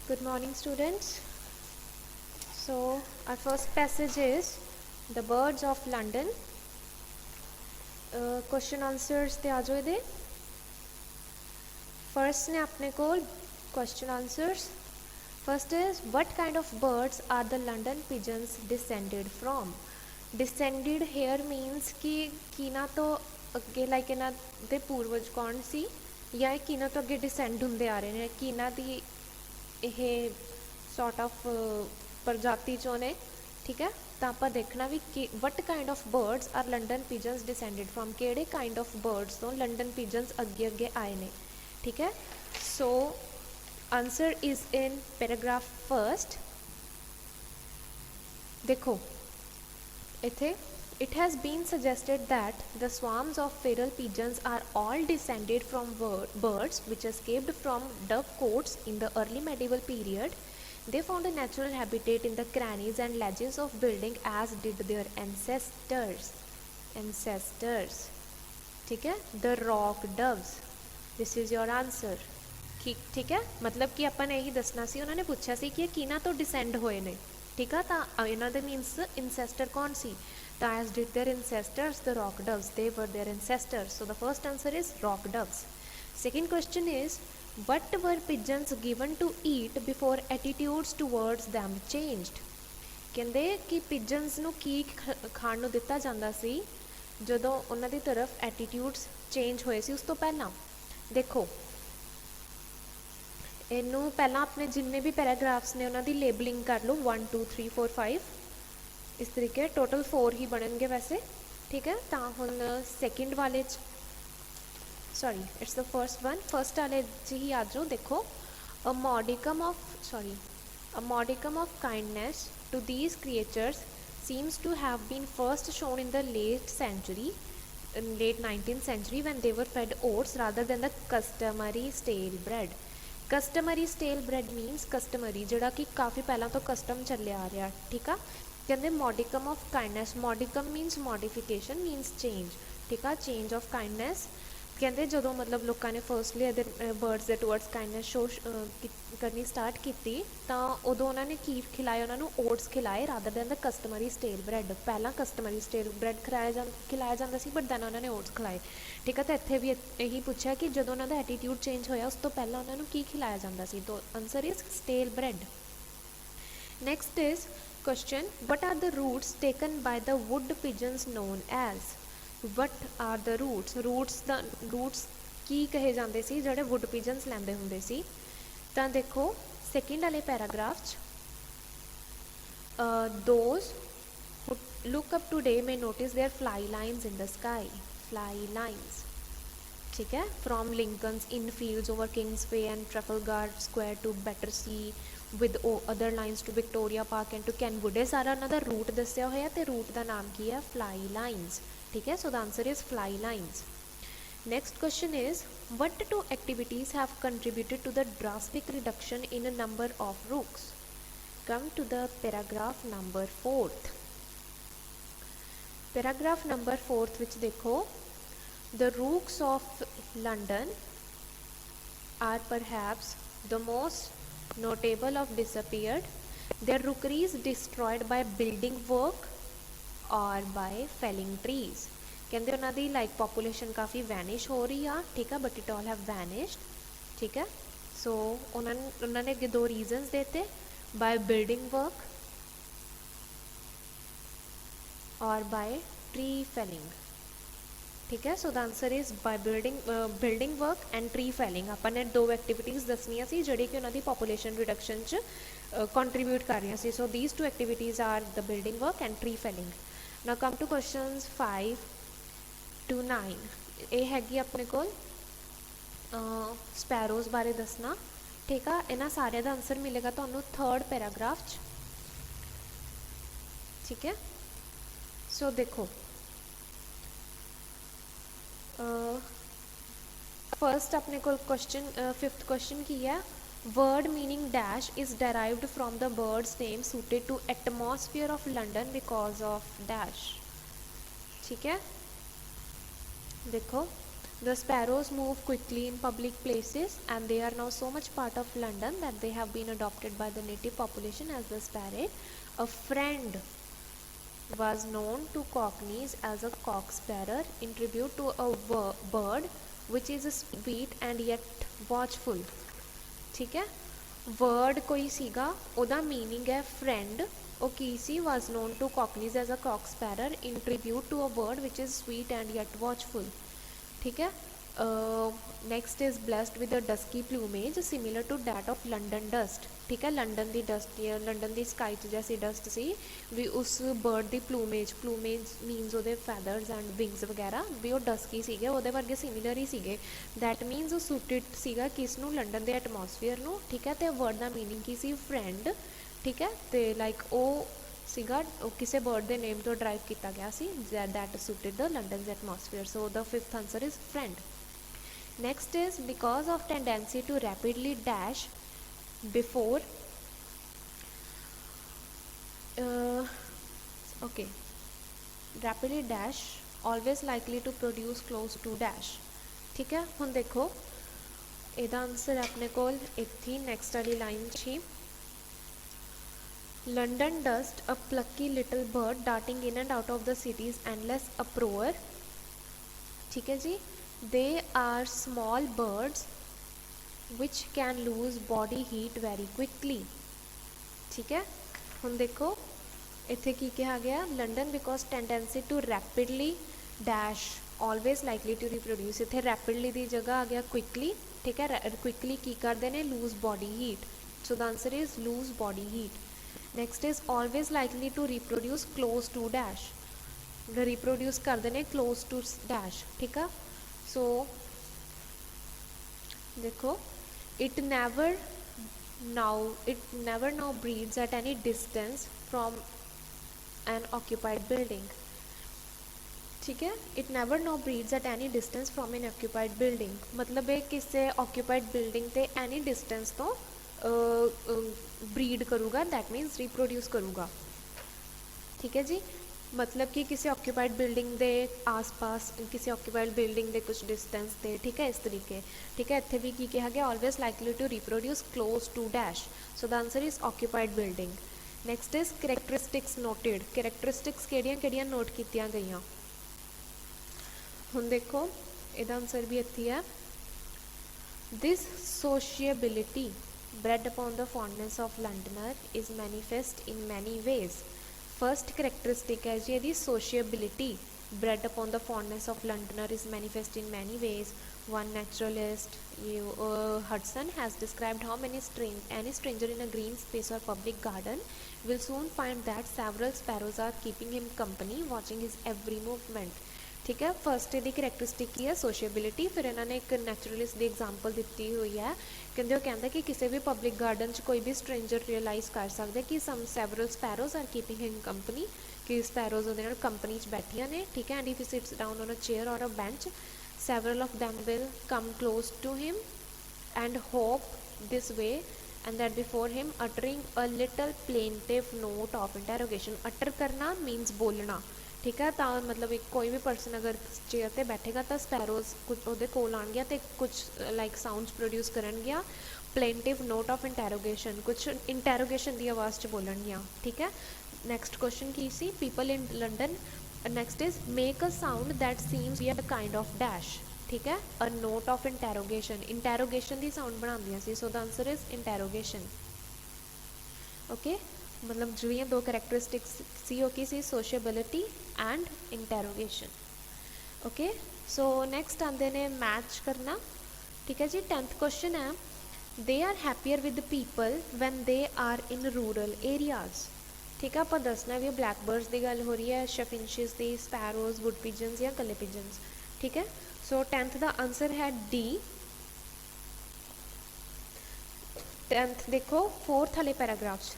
Good morning, students. So, our first passage is The Birds of London. Question answers ते आ जाओ दे. First ने अपने को question answers. First is, what kind of birds are the London pigeons descended from? Descended here means कि किना तो अगे like इन्हां दे पूर्वज कौन सी या किना तो अगे डिसेंड ਹੁੰਦੇ ਆ ਰਹੇ ਨੇ किना दी ਇਹ ਸੌਟ ਆਫ ਪ੍ਰਜਾਤੀ ਚੋਂ ਨੇ ਠੀਕ ਹੈ ਤਾਂ ਆਪਾਂ ਦੇਖਣਾ ਵੀ ਕਿ what kind of birds are London pigeons descended from ਕਿਹੜੇ ਕਾਈਂਡ ਆਫ ਬਰਡਸ ਤੋਂ ਲੰਡਨ ਪਿਜਨਸ ਅੱਗੇ ਅੱਗੇ ਆਏ ਨੇ ਠੀਕ ਹੈ so answer is in paragraph first ਦੇਖੋ ਇੱਥੇ it has been suggested that the swarms of feral pigeons are all descended from birds which escaped from dovecotes in the early medieval period. They found a natural habitat in the crannies and ledges of building as did their ancestors. ठीक है the rock doves. This is your answer. ठीक है मतलब कि अपन यही दसना सी उन्होंने पूछा सी कि किना तो डिसेंड होए ने ठीक है तो इन्हों दे मीनस इंसेस्टर कौन सी as did their ancestors the rock doves. They were their ancestors. So the first answer is rock doves. Second question is, what were pigeons given to eat before attitudes towards them changed? ਕਹਿੰਦੇ ਕਿ pigeons ਨੂੰ ਕੀ ਖਾਣ ਨੂੰ ਦਿੱਤਾ ਜਾਂਦਾ ਸੀ ਜਦੋਂ ਉਹਨਾਂ ਦੀ ਤਰਫ ਐਟੀਟਿਊਡਸ ਚੇਂਜ ਹੋਏ ਸੀ ਉਸ ਤੋਂ ਪਹਿਲਾਂ ਦੇਖੋ ਇਹਨੂੰ ਪਹਿਲਾਂ ਆਪਣੇ ਜਿੰਨੇ ਵੀ ਪੈਰਾਗ੍ਰਾਫਸ ਨੇ ਉਹਨਾਂ ਦੀ ਲੇਬਲਿੰਗ ਕਰ ਲਓ 1 2 3 4 5 इस तरीके टोटल 4 ही बनेंगे वैसे ठीक है तो हम सैकेंड वाले sorry it's the first one first वाले ही आ जाओ देखो a modicum of kindness to these creatures seems to have been first shown in the late 19th century when they were fed oats rather than the customary stale bread. Customary stale bread means customary ਜਿਹੜਾ ਕਿ ਕਾਫੀ ਪਹਿਲਾਂ ਤੋਂ custom ਚੱਲਿਆ ਆ ਰਿਹਾ ਠੀਕ ਆ ਕਹਿੰਦੇ modicum of kindness modicum means modification means change ਠੀਕ ਆ ਚੇਂਜ ਆਫ ਕਾਈਂਡਨੈਸ ਕਹਿੰਦੇ ਜਦੋਂ ਮਤਲਬ ਲੋਕਾਂ ਨੇ ਫਰਸਟਲੀ ਇਹਦੇ ਬਰਡਸ ਦੇ ਟੁਵਰਡਸ ਕਾਈਂਡਨੈਸ ਸ਼ੋ ਕਰਨੀ ਸਟਾਰਟ ਕੀਤੀ ਤਾਂ ਉਦੋਂ ਉਹਨਾਂ ਨੇ ਕੀ ਖਿਲਾਏ ਉਹਨਾਂ ਨੂੰ ਓਟਸ ਖਿਲਾਏ ਰਾਦਰ ਦੈਨ ਦ ਕਸਟਮਰੀ ਸਟੇਲ ਬ੍ਰੈਡ ਪਹਿਲਾਂ ਕਸਟਮਰੀ ਸਟੇਲ ਬ੍ਰੈਡ ਖਿਲਾਇਆ ਜਾਂਦਾ ਸੀ ਬਟ ਦੈਨ ਉਹਨਾਂ ਨੇ ਓਟਸ ਖਿਲਾਏ ਠੀਕ ਹੈ ਤਾਂ ਇੱਥੇ ਵੀ ਇਹੀ ਪੁੱਛਿਆ ਕਿ ਜਦੋਂ ਉਹਨਾਂ ਦਾ ਐਟੀਟਿਊਡ ਚੇਂਜ ਹੋਇਆ ਉਸ ਤੋਂ ਪਹਿਲਾਂ ਉਹਨਾਂ ਨੂੰ ਕੀ ਖਿਲਾਇਆ ਜਾਂਦਾ ਸੀ ਤਾਂ answer is stale bread next is question, what are the routes taken by the wood pigeons known as? What are the routes? Routes की कहे जाते सी जिहड़े wood pigeons लैंदे हुंदे सी तां देखो सेकेंड वाले paragraph those who look up today may notice their fly lines in the sky. Fly lines ठीक है from Lincoln's Inn Fields over Kingsway and Trafalgar Square to Battersea with other lines to Victoria Park and to Kenwood. ਇਹ ਸਾਰਾ ਉਹਨਾਂ ਦਾ route ਦੱਸਿਆ ਹੋਇਆ ਤੇ route ਦਾ ਨਾਮ ਕੀ ਹੈ fly lines ਠੀਕ ਹੈ so the answer is fly lines. Next question is, what two activities have contributed to the drastic reduction in a number of rooks? Come to the paragraph number 4th. Paragraph number 4th which देखो the rooks of London are perhaps the most notable of disappeared. Their rookeries destroyed by building work or by felling trees. कहते उन्हों की like population काफ़ी vanish हो रही है ठीक है but it all have vanished ठीक है सो उन्होंने अगे दो रीजनस देते बाय बिल्डिंग वर्क और बाय ट्री फेलिंग ठीक है so the answer is by building work and tree felling अपन ने दो एक्टिविटीज़ दसनिया सी जिहड़ी कि उन्होंने पॉपूलेशन रिडक्शन च कंट्रीब्यूट कर रही सी so these two activities are the building work and tree felling. Now come to questions 5 to 9 ये हैगी अपने को स्पैरोज़ बारे दसना ठीक है इन्हां सारे का आंसर मिलेगा तुहानूं थर्ड पैराग्राफ ठीक है सो देखो फर्स्ट अपने को क्वेश्चन फिफ्थ क्वेश्चन की है word meaning dash is derived from the bird's name suited to atmosphere of London because of dash ठीक है देखो The sparrows move quickly in public places and they are now so much part of London that they have been adopted by the native population as the sparrow. A friend was known to Cockneys as a cock sparrow in tribute to a bird which is sweet and yet watchful. ठीक है, word कोई सीगा ਉਹਦਾ meaning है friend, ਉਹ ਕੀ ਸੀ, was known to Cockneys as a cock sparrow in tribute to a bird which is sweet and yet watchful. ठीक है, next is blessed with a dusky plumage similar to that of London dust. ठीक है, London की dust या London की sky च जैसी dust सी भी उस बर्ड की प्लूमेज मीनस वो फैदर्स एंड विंग्स वगैरह भी वो डस्की सीगे वो वर्गे सिमिलर ही सीगे. दैट मीनस वो सूटिड सीगा किस नूं, लंडन के एटमोसफेयर नूं. ठीक है, तो वर्ड का मीनिंग की सी फ्रेंड. ठीक है, तो लाइक वो सीगा किसी बर्ड के नेम तो ड्राइव किया गया see that suited the London atmosphere. So the fifth answer is friend. Next is because of tendency to rapidly dash before okay rapidly dash always likely to produce close to dash. ठीक है, हुण देखो ਇਹਦਾ answer अपने को इत्थे next वाली line छी. London dust, a plucky little bird darting in and out of the city's endless uproar. ठीक है जी, they are small birds which can lose body heat very quickly. ठीक है, ਹੁਣ देखो इत्थे की कहा गया, London because tendency to rapidly dash always likely to reproduce. इत्थे रैपिडली की जगह आ गया क्विकली. ठीक है, क्विकली की करते हैं, lose body heat. So the answer is lose body heat. Next is always likely to reproduce close to dash. Reproduce करते हैं क्लोज टू डैश. ठीक है, सो देखो it never now breeds at any distance from an occupied building. ठीक है, it never now breeds at any distance from an occupied building. मतलब ये किसी ऑक्यूपाइड बिल्डिंग ते एनी डिस्टेंस तो ब्रीड करूँगा, दैट मीनस रिप्रोड्यूस करूँगा. ठीक है जी, मतलब कि किसी ऑक्यूपाइड बिल्डिंग के आस पास किसी ऑक्यूपाइड बिल्डिंग के कुछ डिस्टेंस से. ठीक है, इस तरीके. ठीक है, इत्थे भी की कहा गया always likely to reproduce close to dash. So the answer is occupied building. Next is characteristics noted. Characteristics किहड़ियां नोट कीतियां गईयां. हुण देखो इहदा आंसर भी इत्थे है. This sociability bred upon the fondness of Londoner is manifest in many ways. First characteristic है जी यदि sociability bred upon the fondness of Londoner is manifest in many ways. One naturalist Hudson has described how any stranger in a green space or public garden will soon find that several sparrows are keeping him company, watching his every movement. ठीक है, first यदि characteristic की है sociability. फिर इन्होंने एक नैचुरलिस्ट की example दी हुई है. कहते वो कहता कि किसी भी पब्लिक गार्डन कोई भी स्ट्रेंजर रियलाइज़ कर सकते कि some several sparrows are keeping him company, कि स्पैरोज वो कंपनी बैठिया ने. ठीक है, and if he sits down on a chair और a bench several of them will come close to him and hop this way and that before him, uttering a little plaintive note of interrogation. utter करना means बोलना. ठीक है, तो मतलब एक कोई भी पर्सन अगर चेयर पर बैठेगा तो स्पैरोज कुछ वो कोल आएंगे तो कुछ लाइक साउंड्स प्रोड्यूस करनगियाँ. प्लेंटिव नोट ऑफ इंटैरोगेशन, कुछ इंटैरोगेशन की आवाज़ च बोलनगियाँ. ठीक है, नैक्सट क्वेश्चन की सी people in London. Next is make a sound that seems a kind of dash. ठीक है, a note of interrogation. Interrogation की साउंड बनांदियां सी. So the answer is interrogation. Okay, मतलब जो दो करैक्टरिस्टिक्स सी ओ की सी sociability and interrogation. Okay, so next आते ने मैच करना. ठीक है जी, 10th क्वेश्चन है they are happier with people when they are in rural areas. ठीक है, आप दसना भी ब्लैक बर्ड्स की गल हो रही है, शफिंशिस की, स्पैरोज, वुड पिजन्स या कले पिजन्स. ठीक है, सो 10th का आंसर है डी. 10th देखो 4th वाले paragraph.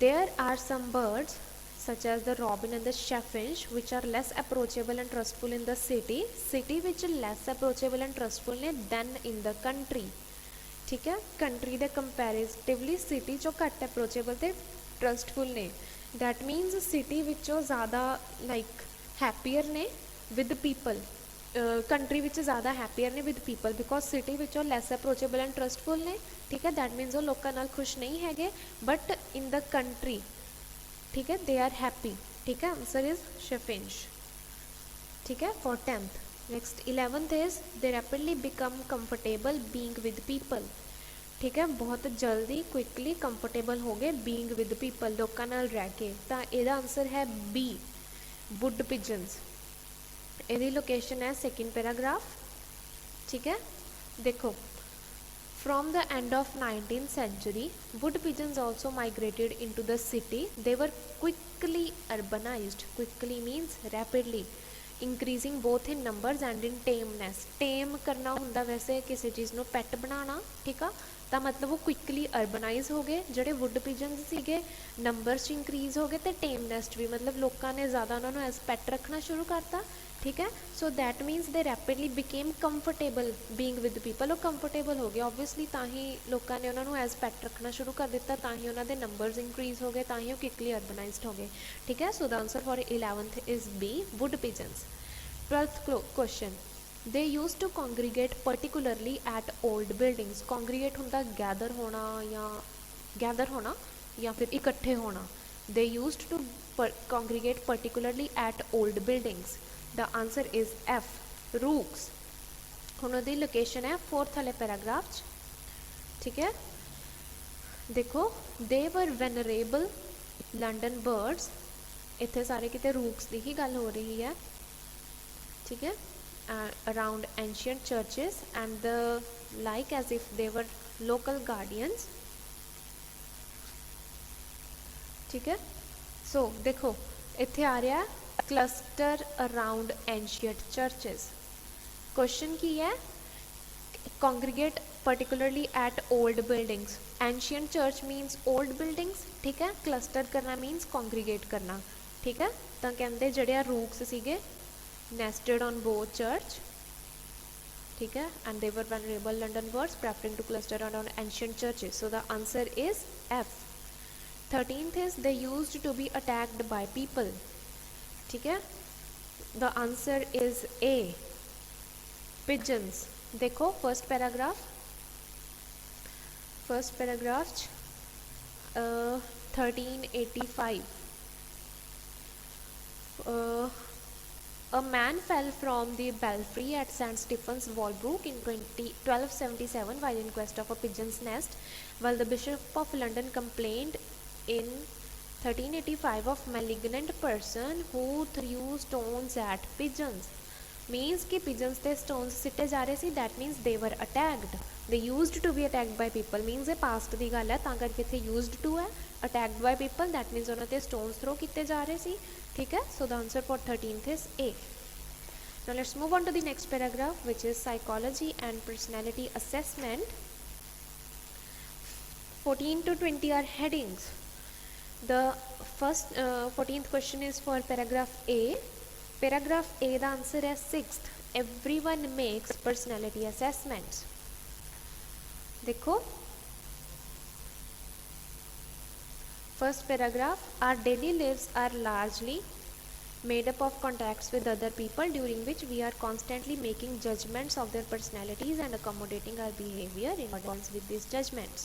There are some birds such as the robin and the chaffinch which are less approachable and trustful in the city which less approachable and trustful ने than in the country. ठीक है, country दे comparatively city चो घट approachable ते trustful ने. That मीनस city विचों ज़्यादा like happier ने विद पीपल. कंट्री विच ज़्यादा हैप्पीयर ने विद पीपल बिकॉज सिटी विच लैस अप्रोचेबल एंड ट्रस्टफुल ने, ठीक है। दैट मीनस वो लोगों नाल खुश नहीं है, बट इन द कंट्री, ठीक है, दे आर हैप्पी, ठीक है। आंसर इज शेफिंच, ठीक है, for 10th। Next 11th is they rapidly become comfortable being with people, ठीक है, बहुत जल्दी क्विकली कंफर्टेबल हो गए बीइंग विद पीपल, लोगों नाल रह के। तो यदा आंसर है बी, वुड पिजन्स। यदी लोकेशन है सेकेंड पैराग्राफ, ठीक है। देखो, from the end of 19th century wood pigeons also migrated into the city. They were quickly urbanized. Quickly means rapidly, increasing both in numbers and in tameness. Tame करना हुंदा वैसे किसी चीज़ नूं PAT बनाना, ठीक है। तो मतलब वो क्विकली अर्बनाइज हो गए ਜਿਹੜੇ वुड पिजन्स सीगे, नंबर्स इंक्रीज हो गए, तो टेमनेस्ट भी मतलब लोगों ने ज़्यादा उन्होंने एज पैट रखना शुरू करता, ठीक है। So that मीनस they rapidly became comfortable being with people, वो कंफर्टेबल हो गए ऑबवियसली, ਤਾਂ ही लोगों ने उन्होंने एज पैट रखना शुरू कर दिता, ਤਾਂ ही उन्होंने नंबर्स इंक्रीज हो गए, ਤਾਂ ही वो क्विकली अर्बनाइज्ड हो गए, ठीक है। So the answer for 11th is B, wood pigeons. 12th question, they use to congregate particularly at old buildings. Congregate होंदा गैदर होना या फिर इकट्ठे होना। They use to congregate particularly at old buildings. The answer is F, rooks. हुण उहदी location है 4th वाले पैराग्राफ, ठीक है। देखो, दे वर वैनरेबल लंडन बर्ड्स, इत्थे सारे किते रूक्स की ही गल हो रही है, ठीक है। Around ancient churches and the like as if they were local guardians, ठीक है। सो देखो इत्थे आ रहा है cluster around ancient churches. Question की है, congregate particularly at old buildings. Ancient church means old buildings, ठीक है। क्लस्टर करना मीनस कॉन्ग्रीगेट करना, ठीक है। तो कहते जड़े रूक्स सीगे nested on both church, ठीक है, and they were venerable London birds preferring to cluster around ancient churches. So the answer is F. 13th is they used to be attacked by people, ठीक है। The answer is A, pigeons। देखो first paragraph 1385, a man fell from the belfry at St. Stephen's, Walbrook in 1277 while in quest of a pigeon's nest, while the Bishop of London complained in 1385 of malignant person who threw stones at pigeons. Means कि pigeons ते stones सिट्टे जा रहे सी, that means they were attacked. They used to be attacked by people means ये past दी गल है, तां करके इत्थे used to है, attacked by people that means उन्होंने stones throw किते जा रहे सी, ठीक है। So the answer for 13th is A. Now let's move on to the next paragraph, which is psychology and personality assessment. 14 to 20 are headings. The first 14th question is for paragraph A. Paragraph A, the answer is 6th. Everyone makes personality assessments. देखो first paragraph, our daily lives are largely made up of contacts with other people during which we are constantly making judgments of their personalities and accommodating our behavior in accordance with these judgments,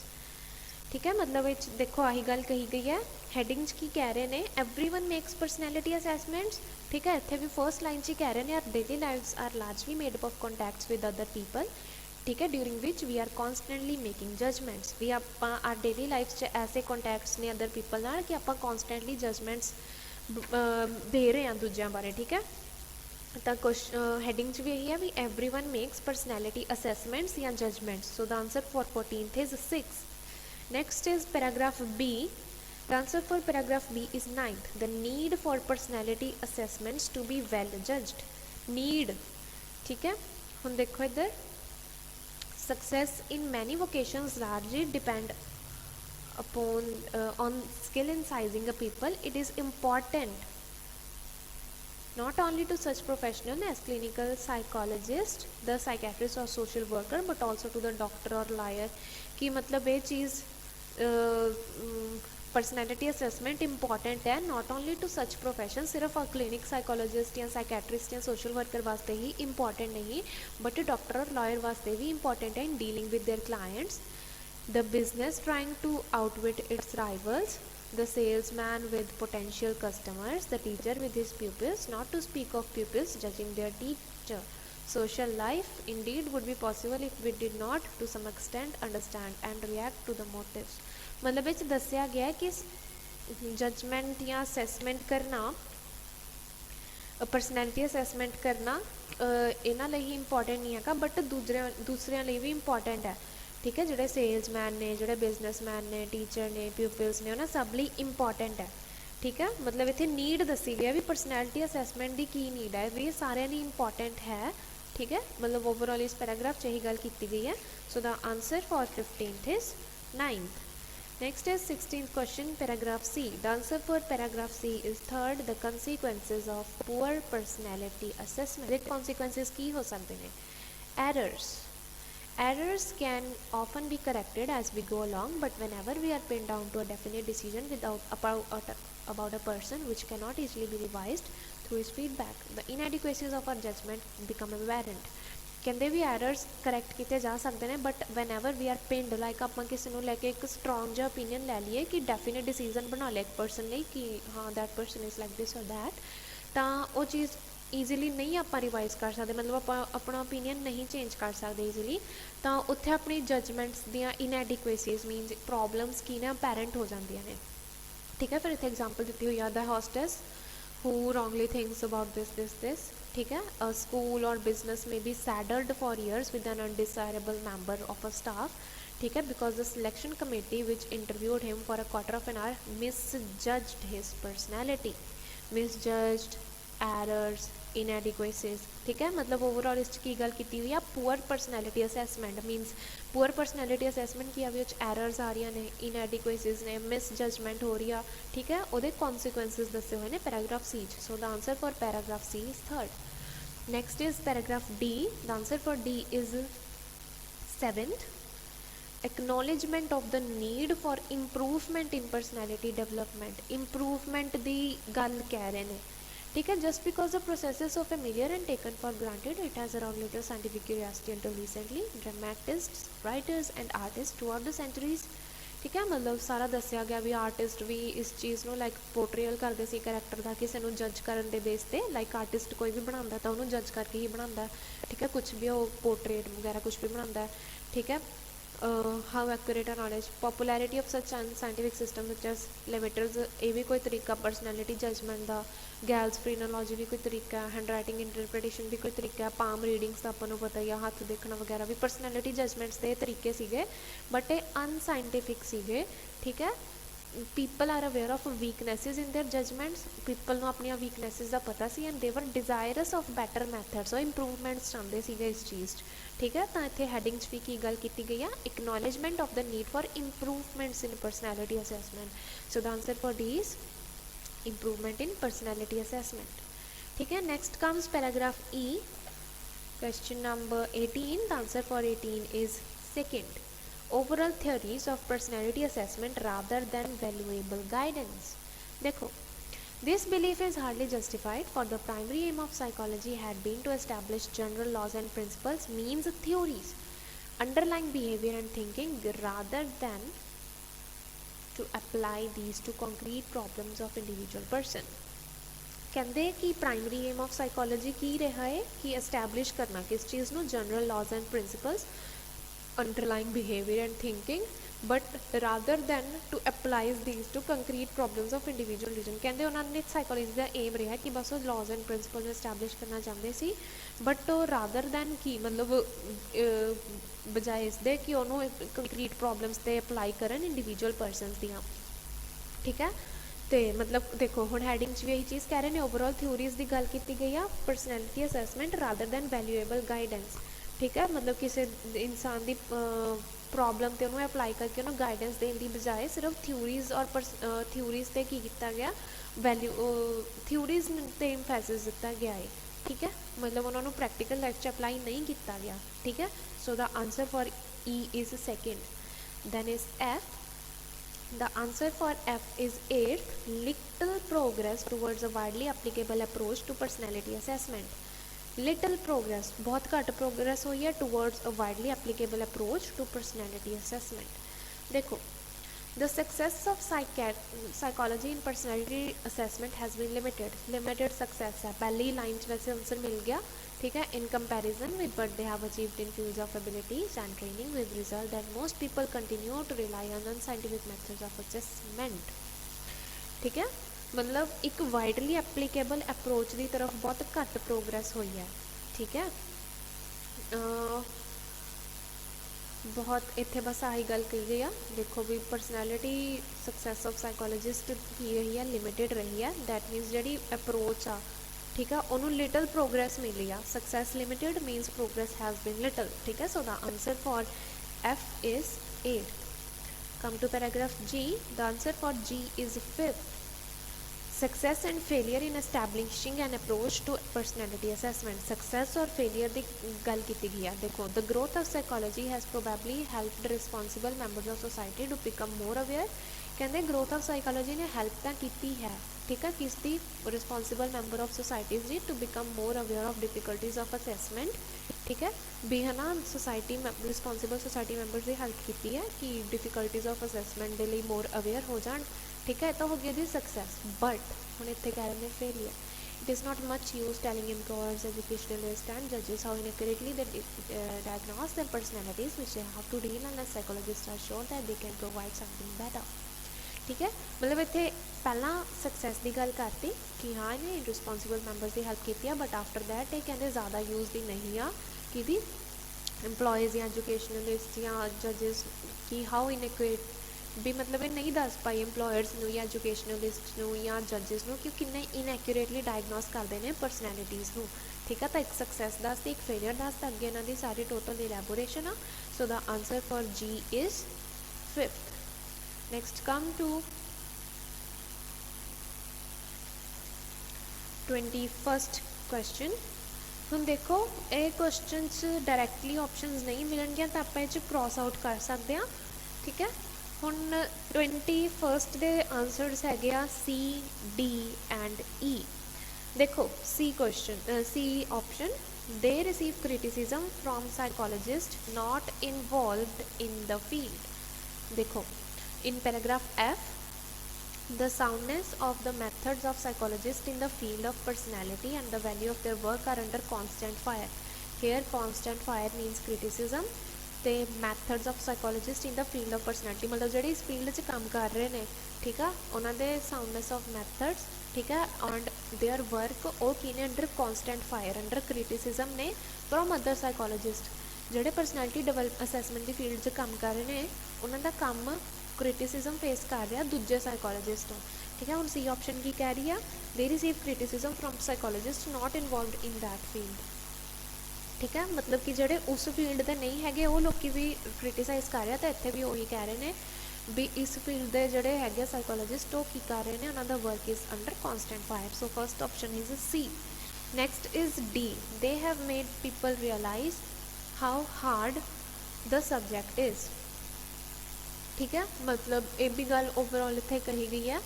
ठीक है। मतलब देखो आही गल कही गई है, headings की कह रहे हैं एवरीवन मेक्स पर्सनैलिटी असैसमेंट्स, ठीक है। इत्थे भी फर्स्ट लाइन च कह रहे हैं our daily lives are largely made up of contacts with other people, ठीक है, during which we are constantly making judgements. भी आप आर डेली लाइफ च ऐसे कॉन्टैक्ट्स ने अदर पीपल नाल कि आप कॉन्सटेंटली जजमेंट्स दे रहे हैं दूजिਆਂ बारे, ठीक है। तो क्वेश्चन हैडिंग च भी यही है भी एवरीवन मेक्स पर्सनैलिटी असैसमेंट्स या judgments. So the answer for 14th is 6. Next is paragraph B. The answer for paragraph B is 9th. The need for personality assessments to be well judged. Need, ठीक है। हम देखो इधर, success in many vocations largely depend upon on skill in sizing a people. It is important not only to such professional as clinical psychologist, the psychiatrist or social worker, but also to the doctor or lawyer। कि मतलब ये चीज़ personality assessment important है not only to such profession, सिर्फ clinic psychologist या psychiatrist या social worker वास्ते ही इंपॉर्टेंट नहीं, बट डॉक्टर और लॉयर वास्ते भी इंपॉर्टेंट है in dealing with their clients. The business trying to outwit its rivals, the salesman with potential customers, the teacher with his pupils, not to speak of pupils judging their teacher. Social life indeed would be possible if we did not to some extent understand and react to the motives. मतलब इस दसिया गया कि judgement या assessment करना, personality assessment करना इन्हां लई ही इंपॉर्टेंट नहीं है, बट दूसरिਆਂ ਲਈ भी इंपॉर्टेंट है. ठीक है, जोड़े सेल्समैन ने, जोड़े बिजनेसमैन ने, टीचर ने, प्यूपल्स ने, उन्होंने सब लिए इंपॉर्टेंट है. ठीक है, मतलब इतने नीड दसी गई है भी परसनैलिटी असैसमेंट की की नीड है, भी सारे लिए इंपॉर्टेंट है. ठीक है, मतलब ओवरऑल इस पैराग्राफ यही गल की गई है. So the answer for 15th is 9th. Next is 16th question, paragraph C. The answer for paragraph C is 3rd, the consequences of poor personality assessment. The consequences की हो सकते हैं? Errors. Errors can often be corrected as we go along, but whenever we are pinned down to a definite decision about a person which cannot easily be revised through his feedback, the inadequacies of our judgment become apparent. ਕਹਿੰਦੇ ਵੀ errors correct ਕੀਤੇ ਜਾ ਸਕਦੇ ਨੇ, but whenever we are ਪਿੰਡ, like ਆਪਾਂ ਕਿਸੇ ਨੂੰ ਲੈ ਕੇ ਇੱਕ ਸਟਰੋਂਗ ਜਿਹਾ ਓਪੀਨੀਅਨ ਲੈ ਲਈਏ ਕਿ ਡੈਫੀਨੇਟ ਡਿਸੀਜ਼ਨ ਬਣਾ ਲਿਆ ਇੱਕ ਪਰਸਨ ਲਈ ਕਿ ਹਾਂ that person is like this ਔਰ ਦੈਟ, ਤਾਂ ਉਹ ਚੀਜ਼ ਈਜ਼ੀਲੀ ਨਹੀਂ ਆਪਾਂ ਰਿਵਾਈਜ਼ ਕਰ ਸਕਦੇ, ਮਤਲਬ ਆਪਾਂ ਆਪਣਾ ਓਪੀਨੀਅਨ ਨਹੀਂ ਚੇਂਜ ਕਰ ਸਕਦੇ ਈਜ਼ੀਲੀ, ਤਾਂ ਉੱਥੇ ਆਪਣੀ ਜਜਮੈਂਟਸ ਦੀਆਂ ਇਨਐਡਿਕੁਏਸੀਜ਼ ਮੀਨਸ ਪ੍ਰੋਬਲਮਸ ਕੀ ਨੇ ਅਪੈਰੈਂਟ ਹੋ ਜਾਂਦੀਆਂ ਨੇ. ਠੀਕ ਹੈ, ਫਿਰ ਇੱਥੇ ਐਗਜ਼ਾਮਪਲ ਦਿੱਤੀ ਹੋਈ ਆ, ਦ hostess who wrongly thinks about this. ठीक है, a school or business may be saddled for years with an undesirable member of a staff. ठीक है, because the selection committee which interviewed him for a quarter of an hour misjudged his personality. Misjudged, errors, inadequacies. ठीक है, मतलब overall इस की गल की हुई है poor personality assessment, मीनस poor personality assessment की भी एरर्स आ रही ने, इनएडिक्वेसीज ने, मिस जजमेंट हो रही है. ठीक है, वो कॉन्सिक्वेंसिस दसे हुए हैं paragraph C. So the answer for paragraph C is 3rd. Next is paragraph D. The answer for D is 7th. Acknowledgement of the need for improvement in personality development. Improvement की गल कह रहे हैं. ठीक है, just because the process of familiar and taken for granted, it has around little scientific curiosity until recently. Dramatists, writers and artists throughout the centuries. ठीक है, मतलब सारा दसिया गया भी आर्टिस्ट भी इस चीज़ को लाइक पोर्ट्रेयल करते सी करैक्टर का, किसी को जज करने के बेस पे, लाइक आर्टिस्ट कोई भी बनाता तो उन्होंने जज करके ही बनाता है. ठीक है, कुछ भी वो पोर्ट्रेट वगैरह कुछ भी बनाता है. ठीक है, how accurate are knowledge, popularity of such scientific system which as limiters, ये भी कोई तरीका परसनैलिटी जजमेंट का. गैल्स फ्रीनोलॉजी भी कोई तरीका, हैंड राइटिंग इंटरप्रिटेशन भी कोई तरीका, पाम रीडिंग्स का अपन पता ही, हाथ देखना वगैरह भी परसनैलिटी जजमेंट्स के तरीके सीगे, बट ये अनसाइंटिफिक सीगे. ठीक है, people are aware of weaknesses in their judgements, people को अपन वीकनेसिज का पता सी and they were desirous of better methods, और इंप्रूवमेंट्स चाहते थे इस चीज़. ठीक है, तो इतने हैडिंग भी की गल की गई है, acknowledgement of the need for improvements in personality assessment. So the answer for D is improvement in personality assessment. ठीक है, next comes paragraph E, question number 18. The answer for 18 is 2nd. Overall theories of personality assessment rather than valuable guidance. देखो, this belief is hardly justified, for the primary aim of psychology had been to establish general laws and principles, means theories underlying behavior and thinking, rather than to apply these to concrete problems of individual person. कहते कि primary aim of psychology की रहा है कि establish करना किस चीज़ ਨੂੰ general laws and principles underlying behaviour and thinking, but rather than to applies these to concrete problems of individual reason. कहते उन्होंने साइकोलॉजी का एम रहा कि बस वो लॉज एंड प्रिंसिपल्स एस्टैब्लिश करना चाहते सी, बट रादर दैन की मतलब बजाय इसके कि उन्होंने कंक्रीट प्रॉब्लम्स ते अप्लाई करन इंडिविजुअल परसनस दियाँ. ठीक है, तो मतलब देखो हुण हैडिंग भी यही चीज़ कह रहे हैं, ओवरऑल थ्योरीज की गल की गई है, personality assessment rather than valuable guidance. ठीक है, मतलब किसी इंसान की प्रॉब्लम तो उन्होंने अप्लाई करके उन्होंने गाइडेंस देने की बजाय सिर्फ थ्योरीज और थ्योरीज से की किया गया, वैल्यू थ्योरीज ते एम्फेसिस दिता गया है. ठीक है, मतलब उन्होंने प्रैक्टिकल लाइफ अप्लाई नहीं किया गया. ठीक है, so the answer for E is 2nd. Then is F. The answer for F is 8th, little progress towards a widely applicable approach to personality assessment. Little progress, बहुत घट progress हुई है towards a widely applicable approach to personality assessment. देखो, the success of psychology in personality assessment has been limited. Limited success है, पहली line च वैसे answer मिल गया, ठीक है. In comparison with what they have achieved in fields of abilities and training, with result that most people continue to rely on unscientific methods of assessment. ठीक है, मतलब एक वाइडली एप्लीकेबल अप्रोच की तरफ बहुत घट प्रोग्रेस हुई है. ठीक है, बहुत इत्थे बस आही गल कही गई है. देखो भी परसनैलिटी सक्सैस ऑफ साइकोलॉजिस्ट की रही है, लिमिटेड रही है. दैट मीनस जी अप्रोच आ, ठीक है, उन्होंने लिटल प्रोग्रेस मिली आ. Success limited means progress has been little. ठीक है, so the answer for F is 8. Come to paragraph G. The answer for G is 5th. Success and failure in establishing an approach to personality assessment. Success और failure की गल की गई है. देखो, the growth of psychology has probably helped responsible members of society to become more aware. कहते growth of psychology ने help तो की है, ठीक है, किसकी, रिस्पॉन्सिबल मैंबर ऑफ सोसाइटीज़ जी, to become more aware of difficulties of assessment. ठीक है, भी है ना, सोसाइटी रिस्पॉन्सिबल सोसाइटी मैंबर्स की हेल्प की है कि डिफिकल्टीज ऑफ असैसमेंट के लिए मोर अवेयर हो जाए. ठीक है, तो हो गई जी सक्सैस. बट हम इतने कह रहे हैं failure. It is not much use telling employers, educationalist and जजेस how inaccurately they diagnose their personalities which they have to deal and psychologist are sure that they can provide something better. ठीक है, मतलब इतने पहला success की गल करती कि हाँ इन्हें रिस्पॉन्सिबल मैंबर्स की हेल्प की है, बट आफ्टर दैट ये कहते ज़्यादा यूज की नहीं आ कि एम्प्लॉयज़ या एजुकेशनलिस्ट या जजिस की हाउ इनएक्यूरेट भी, मतलब ये नहीं दस पाई एम्प्लॉयर्स नू या एजुकेशनलिस्ट नू या जजिस नू कि किन्ने इनएक्यूरेटली डायग्नोस करते हैं परसनैलिटीज़ नू. ठीक है, तो एक सक्सैस दसते, एक फेलियर दसता, अगे इन्हों की सारी टोटल इलैबोरेशन आ. So the answer for G is 5th. Next come to 21st question. हम देखो ये क्वेश्चन डायरैक्टली ऑप्शनस नहीं मिलनगियां तो आप क्रॉस आउट कर सकते हैं. ठीक है, ਹੁਣ 21st ਦੇ ਆਨਸਰਸ ਹੈਗੇ ਆ C, D ਐਂਡ E. ਦੇਖੋ C question, C option, they receive criticism from psychologists not involved in the field. देखो in paragraph F, the soundness of the methods of psychologists in the field of personality and the value of their work are under constant fire. Here constant fire means criticism. ਤੇ methods of psychologist in the field of personality, ਮਤਲਬ ਜਿਹੜੇ ਇਸ field 'ਚ ਕੰਮ ਕਰ ਰਹੇ ਨੇ, ਠੀਕ ਆ, ਉਹਨਾਂ ਦੇ ਸਾਊਂਡਨੈਸ ਆਫ ਮੈਥਡਸ, ਠੀਕ ਹੈ, ਐਂਡ ਦੇਅਰ ਵਰਕ ਉਹ ਕੀ ਨੇ, ਅੰਡਰ ਕੌਨਸਟੈਂਟ ਫਾਇਰ, ਅੰਡਰ ਕ੍ਰਿਟਿਸਿਜ਼ਮ ਨੇ ਫਰੋਮ ਅਦਰ ਸਾਈਕੋਲੋਜਿਸਟ. ਜਿਹੜੇ ਪਰਸਨੈਲਿਟੀ ਡਿਵੈਲਪ ਅਸੈਸਮੈਂਟ ਦੀ ਫੀਲਡ 'ਚ ਕੰਮ ਕਰ ਰਹੇ ਨੇ, ਉਹਨਾਂ ਦਾ ਕੰਮ ਕ੍ਰਿਟਿਸਿਜ਼ਮ ਫੇਸ ਕਰ ਰਿਹਾ ਦੂਜੇ ਸਾਈਕੋਲੋਜਿਸਟ ਤੋਂ. ਠੀਕ ਹੈ, ਹੁਣ ਸੀ ਆਪਸ਼ਨ ਕੀ ਕਹਿ ਰਹੀ ਆ, they receive criticism from psychologist not involved in that field. ठीक है, मतलब कि जोड़े उस फील्ड के नहीं है वो लोग भी क्रिटिसाइज़ कर रहे हैं. तो इतने भी वही कह रहे हैं भी इस फील्ड के जोड़े है साइकोलॉजिस्ट वो की कर रहे हैं, उन्होंने work is under constant fire. So first option is C. Next is D. They have made people realise how hard the subject is. ठीक है, मतलब ये भी गल ओवरऑल इतने कही गई है.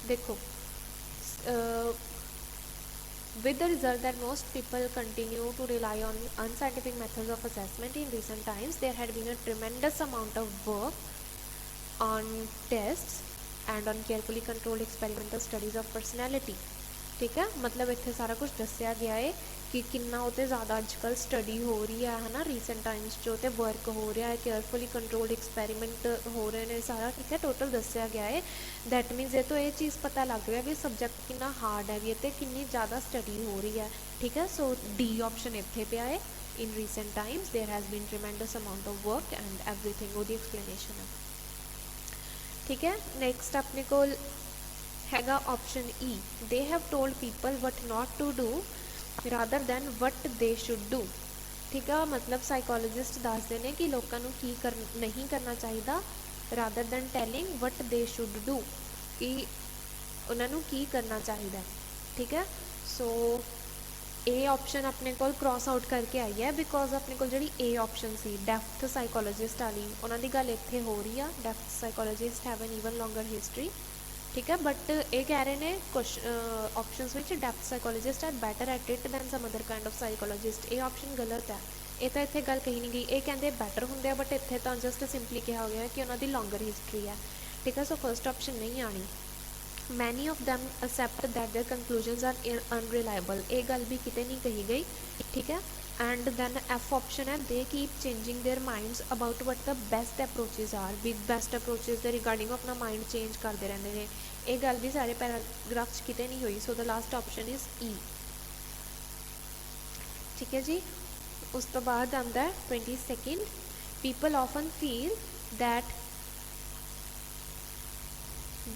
देखो with the result that most people continue to rely on unscientific methods of assessment. In recent times there had been a tremendous amount of work on tests and on carefully controlled experimental studies of personality. ठीक है, मतलब इत्थे सारा कुछ दस्या गया है कि कितना उते ज़्यादा अजकल स्टडी हो रही है ना, रीसेंट टाइम्स जो ते वर्क हो रहा है, केयरफुली कंट्रोल्ड एक्सपेरिमेंट हो रहे हैं सारा. ठीक है, टोटल दस्या गया है. दैट मीनस ये तो ये चीज़ पता लग रहा है भी सब्जेक्ट कितना हार्ड है, भी तो कितनी ज़्यादा स्टडी हो रही है. ठीक है, सो डी ऑप्शन इत्थे पे आए. In recent times there has been tremendous amount of work and everything वो दी एक्सप्लेनेशन है. ठीक है, नेक्स्ट अपने को हैगा option E. They have told people what not to do rather than what they should do. ठीक है, मतलब साइकोलॉजिस्ट दसते हैं कि लोगों को की नहीं करना चाहिए rather than telling what they should do, कि उन्होंने की करना चाहिए. ठीक है, सो ए ऑप्शन अपने को क्रॉस आउट करके आई है बिकॉज अपने को जी a option C depth psychologist वाली उन्होंने गल इत्थे हो रही है। Depth psychologist have an even longer history, ठीक है, बट ये कह रहे हैं कुछ options which depth psychologist are better at it than some other kind of psychologist. ये ऑप्शन गलत है, ये तो इतने गल कही नहीं गई। ये कहते बैटर होंगे बट इतने तो जस्ट सिंपली कहा गया कि उन्होंने लॉन्गर हिस्टरी है, ठीक है। सो फर्स्ट ऑप्शन नहीं आनी। Many of them accept that their conclusions are unreliable, ये गल भी कितने नहीं कही गई, ठीक है। एंड दैन एफ ऑप्शन है they keep changing their minds about what the best approaches are, भी बेस्ट अप्रोचेज के रिगार्डिंग अपना माइंड चेंज करते रहते हैं। ये गल भी सारे पैराग्राफ कितने नहीं हुई। So the last option is E, ठीक है जी। उस तो बाद आता है 22nd, people often feel that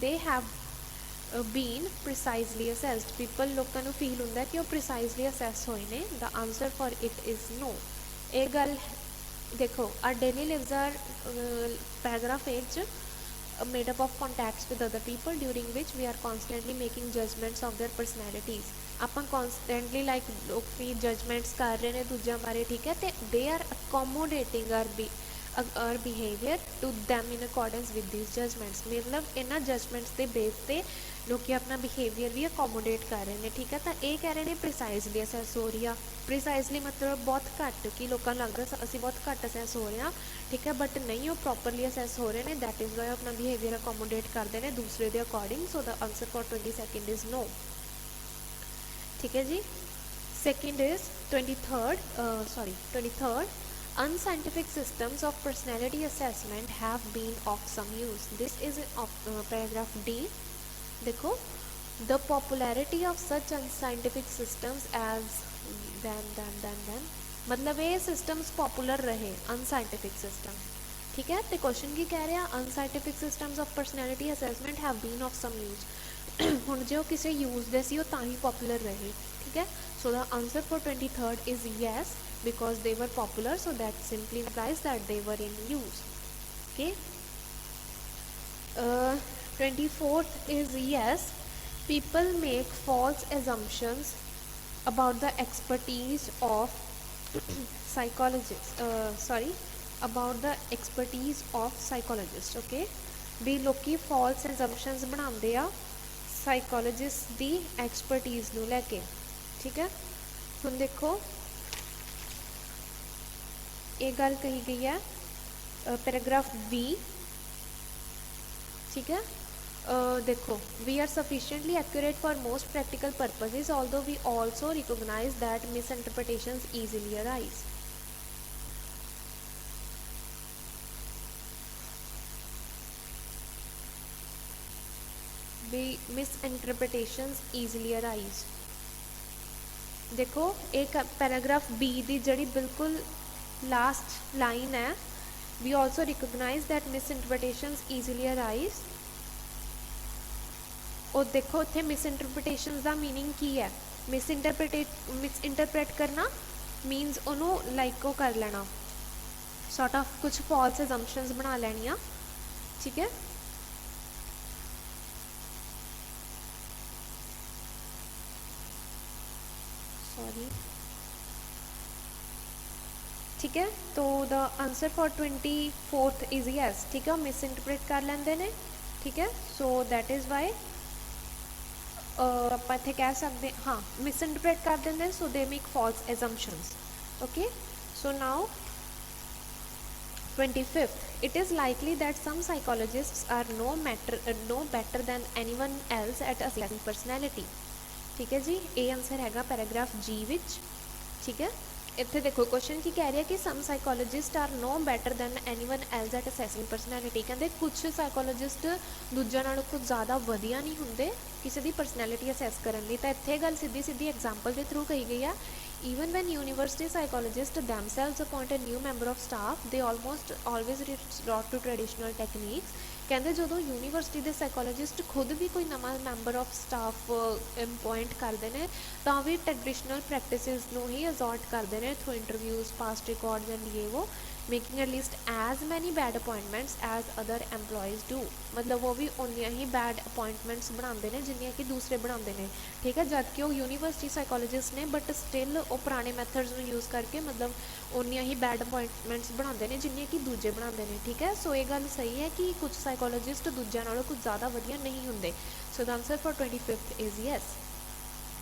they have been precisely assessed, people लोगों को फील होंगे कि वो प्रिसाइजली असैस होए ने। The answer for it is no. ये गल देखो our daily lives are paragraph 8 made up of contacts with other people during which we are constantly making judgements of their personalities. आप constantly like लोग भी judgements कर रहे हैं दूसरों बारे, ठीक है, तो they are accommodating are behaviour to them in accordance with this judgments, मतलब इन्होंने जजमेंट्स के बेस पे लोग अपना बिहेवियर भी अकोमोडेट कर रहे हैं, ठीक है। तो ये कह रहे हैं प्रिसाइजली असैस हो रही है। प्रिसाइजली मतलब बहुत घट कि लोगों को लगता असी बहुत घट असैस हो रहे हैं, ठीक है, बट नहीं वो प्रॉपरली असैस हो रहे हैं। दैट इज़ वाई अपना बिहेवियर अकोमोडेट करते हैं दूसरे के according. So the answer for 22nd is no, ठीक है जी। Second is 23rd, unscientific systems of personality assessment have been of some use. This is paragraph D. देखो the popularity of such unscientific systems as then मतलब ये systems popular रहे unscientific system, ठीक है। तो क्वेश्चन की कह रहे हैं unscientific systems of personality assessment have been of some use। हुण जो किसी यूज दे सी वो तां ही पॉपुलर रहे, ठीक है। So the answer for 23rd is yes because they were popular, so that simply implies that they were in use, okay. 24th is yes, people make false assumptions about the expertise of about the expertise of psychologists, okay। भी लोग false assumptions बनाते आ psychologist की expertise नूं लैके, ठीक है। हुण देखो ये गल कही गई है पैराग्राफ बी, ठीक है। देखो we are sufficiently accurate for most practical purposes although we also recognise that misinterpretations easily arise. Misinterpretations easily arise. देखो एक पैराग्राफ बी दी जड़ी बिल्कुल लास्ट लाइन है, we also recognise that misinterpretations easily arise. और देखो इतने miss interpretations का मीनिंग की है, मिस इंटरप्रेट करना मीनस उन्होंने लाइक वो कर लेना, सॉर्ट ऑफ कुछ फॉल्स असम्पशंस बना लैनिया, ठीक है। सॉरी, ठीक है। तो the answer for 24th is yes, ठीक है, मिस इंटरप्रेट कर लेंगे ने, ठीक है। सो दैट इज़ वाई आप इतने कह सकते हाँ मिस इंटरप्रेट कर देंगे, so they make false assumptions, okay. So now 25th, it is likely that some psychologists are no better than anyone else at assessing personality, ठीक है जी। ये आंसर हैगा पैराग्राफ जी विच, ठीक है। इत्थे देखो क्वेश्चन की कह रही है कि some psychologist are no better than anyone else at assessing personality, कहते कुछ साइकोलॉजिस्ट दूजा नालों कुछ ज़्यादा वधिया नहीं होंगे किसी की परसनैलिटी असैस करने लई। तो इत्थे गल सीधी सीधी एग्जाम्पल के थ्रू कही गई है। Even when university psychologists themselves appoint a new member of staff, they almost always resort to traditional techniques। कहते जो यूनीवर्सिटी के साइकोलॉजिस्ट खुद भी कोई नवा मैंबर ऑफ स्टाफ अपॉइंट करते हैं तो भी ट्रेडिशनल प्रैक्टिसेस ही अजॉर्ट करते हैं through interviews, past records and ये वो, making at least as many bad appointments as other employers do, मतलब वो भी उन्नियां ही बैड अपॉइंटमेंट्स बनाते हैं जिन्नियां कि दूसरे बनाते हैं, ठीक है। जबकि वो यूनीवर्सिटी साइकोलॉजिस्ट ने बट स्टिल वो पुराने मैथड्स में यूज़ करके मतलब उन्नियां ही बैड अपॉइंटमेंट्स बनाते हैं जिन्नियां कि दूजे बनाते हैं, ठीक है। सो ये गल सही है कि कुछ साइकोलॉजिस्ट दूजिया नालों कुछ ज़्यादा वधिया नहीं होंगे। सो the answer for 25th is yes.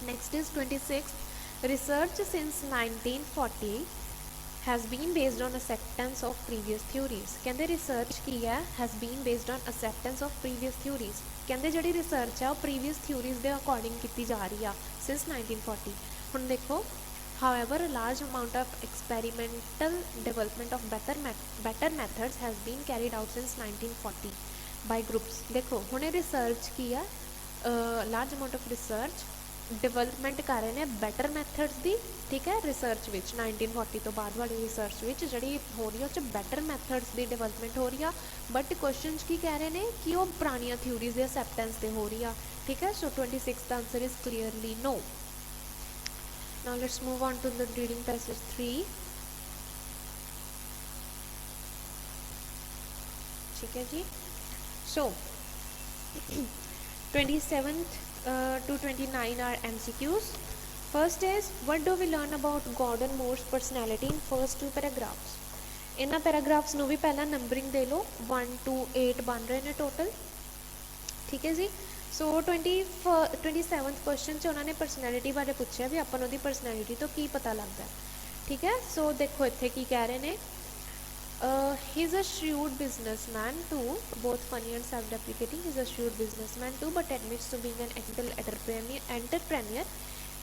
Next is 26th, research since 1940 has been based on acceptance of previous theories। कहते रिसर्च की है has been based on acceptance of previous theories। कहते जी रिसर्च है वो प्रीवियस थ्योरीज के according की जा रही है since 1940। हम देखो however a large amount of experimental development of better methods has been carried out since 1940 by groups। देखो हमने रिसर्च की है large amount of research development कर रहे हैं बैटर मैथड्स की, ठीक है। रिसर्च विच 1940 तो बाद वाली रिसर्च विच जी हो रही है बैटर मैथड्स की डिवेलपमेंट हो रही है, बट क्वेश्चन की कह रहे हैं कि वो पुरानिया थ्योरीज के एक्सैप्टेंस से हो रही है, ठीक है। सो 26 का answer is clearly no. Now let's move on to the reading passage 3, ठीक है जी। So 27th to 29 are MCQs। First is, what do we learn about Gordon Moore's personality in first two paragraphs। इन्हां paragraphs नूं भी पहला numbering they low, 1 to 8 बन रहे हैं टोटल, ठीक है जी। सो 27th क्वेश्चन च उन्होंने परसनैलिटी बारे पूछा भी अपन उहदी परसनैलिटी तो की पता लगता है, ठीक है। सो देखो इत्थे की कह रहे हैं, he is a shrewd businessman too, both funny and self-deprecating। He is a shrewd businessman too, but admits to being an ethical entrepreneur,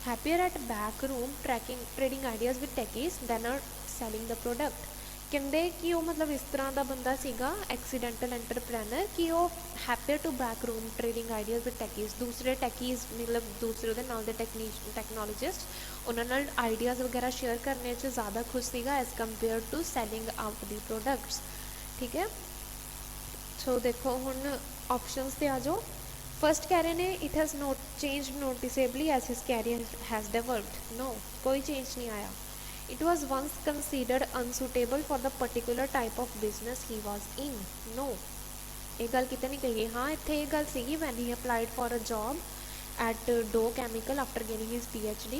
happier at back room trading ideas with techies than are selling the product। कहते कि वो मतलब इस तरह का बंदा सीगा accidental entrepreneur कि वो happier to back room trading ideas with techies, दूसरे टैकीज़ मतलब दूसरे दे नाल दे टैक्नोलॉजिस्ट उन्होंने आइडियाज़ वगैरह शेयर करने च ज़्यादा खुश सीगा as compared to selling out the products, ठीक है। सो देखो हुण ऑप्शंस ते आ जाओ। फर्स्ट कह रहे हैं it has not change noticeably as his career has developed. No, कोई चेंज नहीं आया। It was once considered unsuitable for the particular type of business he was in। No, ये गल कितने नहीं कही। हाँ इत्थे ये गल सीगी when he applied for a job at Dow Chemical after gaining his PhD।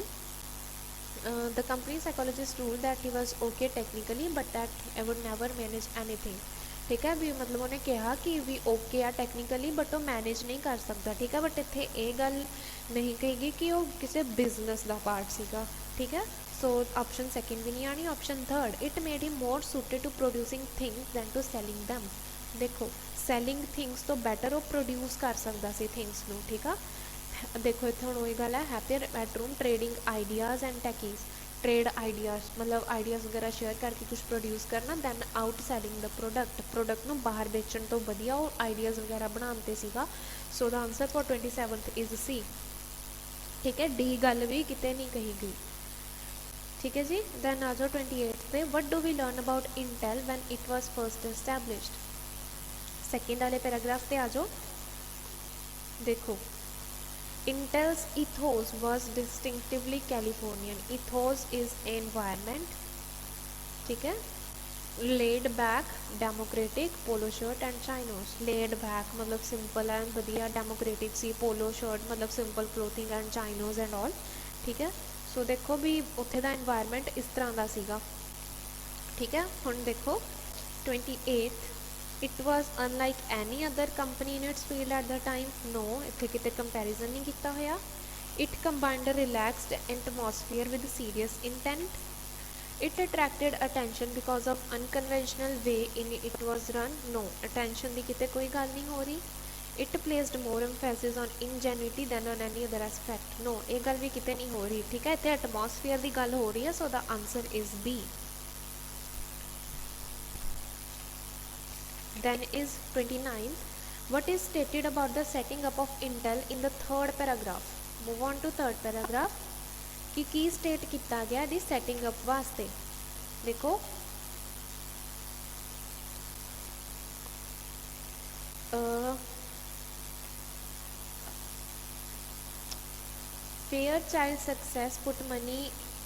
The company psychologist ruled that he was okay technically but that he would never manage anything। ठीक है भी मतलब उन्हें कहा कि भी ओके आ टैक्नीकली बट वो manage नहीं कर सकता, ठीक है। बट इत्थे ये गल नहीं कहेगी कि वो किसी बिजनेस का पार्ट सीगा, ठीक है। सो ऑप्शन सेकंड भी नहीं आनी। Option third, it made him more suited to producing things than to selling them. देखो सैलिंग थिंग्स तो बैटर वो प्रोड्यूस कर सकता सी थिंग्स नू, ठीक है। देखो इत्थे हुण वही गल है happier bedroom trading ideas and techies, trade ideas मतलब आइडियाज़ वगैरह शेयर करके कुछ प्रोड्यूस करना, than out selling the product नू बाहर बेचण तो वधिया वो आइडियाज़ वगैरह बनाते सीगा। So the answer for 27th is C, ठीक है। डी गल भी किते नहीं कही गई, ठीक है जी। दैन आ जाओ 28 पे, what do we learn about Intel when it was first established. Second वाले पैराग्राफ पे आ जाओ। देखो Intel's ethos was distinctively Californian। ethos is environment, ठीक है। laid back democratic polo shirt and chinos। laid back मतलब सिंपल एंड वधिया, democratic सी, पोलो शर्ट मतलब simple clothing and chinos and all, ठीक है। सो देखो भी उत्थे दा एनवायरनमेंट इस तरह का सीगा, ठीक है। हुण देखो 28, it was unlike any other company in its field at the time. No, इत्थे किते कंपैरिजन नहीं किया होया। It combined relaxed atmosphere with serious intent. It attracted attention because of unconventional way in it was run. No, attention की किते कोई गल नहीं हो रही। It placed more emphasis on ingenuity than on any other aspect. No, ये गल भी किते नहीं हो रही, ठीक है। इत्थे एटमोसफीयर की गल हो रही है। So the answer is B. Then is 29, what is stated about the setting up of Intel in the third paragraph। Move on to third paragraph कि की स्टेट किया गया दी setting up वास्ते। देखो Fairchild success put money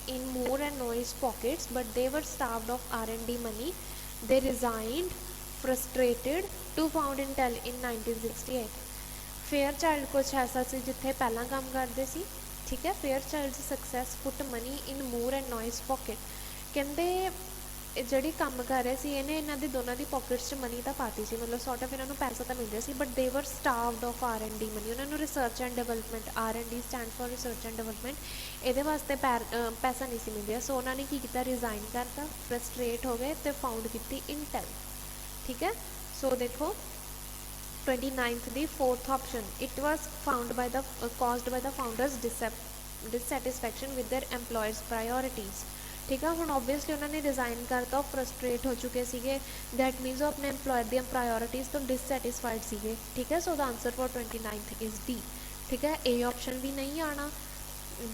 in Moore and Noyes pockets, but they were starved of R&D money They resigned frustrated to found Intel in 1968. Fairchild कुछ ऐसा सी जिथे पहला काम करते सी, ठीक है। Fairchild success put money in Moore and Noyce pocket. कहते ਜਿਹੜੀ ਕੰਮ ਕਰ ਰਹੇ ਸੀ ਇਹਨੇ ਇਹਨਾਂ ਦੇ ਦੋਨਾਂ ਦੀ ਪੋਕਟਸ 'ਚ ਮਨੀ ਤਾਂ ਪਾਤੀ ਸੀ, ਮਤਲਬ ਸੌਟ ਆਫ ਇਹਨਾਂ ਨੂੰ ਪੈਸਾ ਤਾਂ ਮਿਲ ਰਿਹਾ ਸੀ, ਬਟ ਦੇ ਵਰ ਸਟਾਰਵਡ ਆਫ R&D ਮਨੀ। ਉਹਨਾਂ ਨੂੰ research and development, R&D stand for research and development, ਇਹਦੇ ਵਾਸਤੇ ਪੈਸਾ ਨਹੀਂ ਸੀ ਮਿਲ ਰਿਹਾ। ਸੋ ਉਹਨਾਂ ਨੇ ਕੀ ਕੀਤਾ, ਰਿਜ਼ਾਈਨ ਕਰਤਾ, ਫਰਸਟ੍ਰੇਟ ਹੋ ਗਏ ਅਤੇ ਫਾਊਂਡ ਕੀਤੀ ਇੰਟੈਲ, ਠੀਕ ਹੈ। ਸੋ ਦੇਖੋ 29th the fourth option, it was found by the caused by the founders dissatisfaction with their employees priorities, ठीक है। ਹੁਣ ਓਬਵੀਅਸਲੀ ਉਹਨਾਂ ਨੇ ਰਿਜ਼ਾਈਨ ਕਰਤਾ, ਉਹ ਫਰਸਟ੍ਰੇਟ ਹੋ ਚੁੱਕੇ ਸੀਗੇ, ਦੈਟ ਮੀਨਸ ਉਹ ਆਪਣੇ ਐਮਪਲੋਇਰ ਦੀਆਂ ਪ੍ਰਾਇਓਰਿਟੀਜ਼ ਤੋਂ ਡਿਸਸੈਟਿਸਫਾਈਡ ਸੀਗੇ, ਠੀਕ ਹੈ। So the answer for 29th is D, ਠੀਕ ਹੈ। ए ऑप्शन भी नहीं आना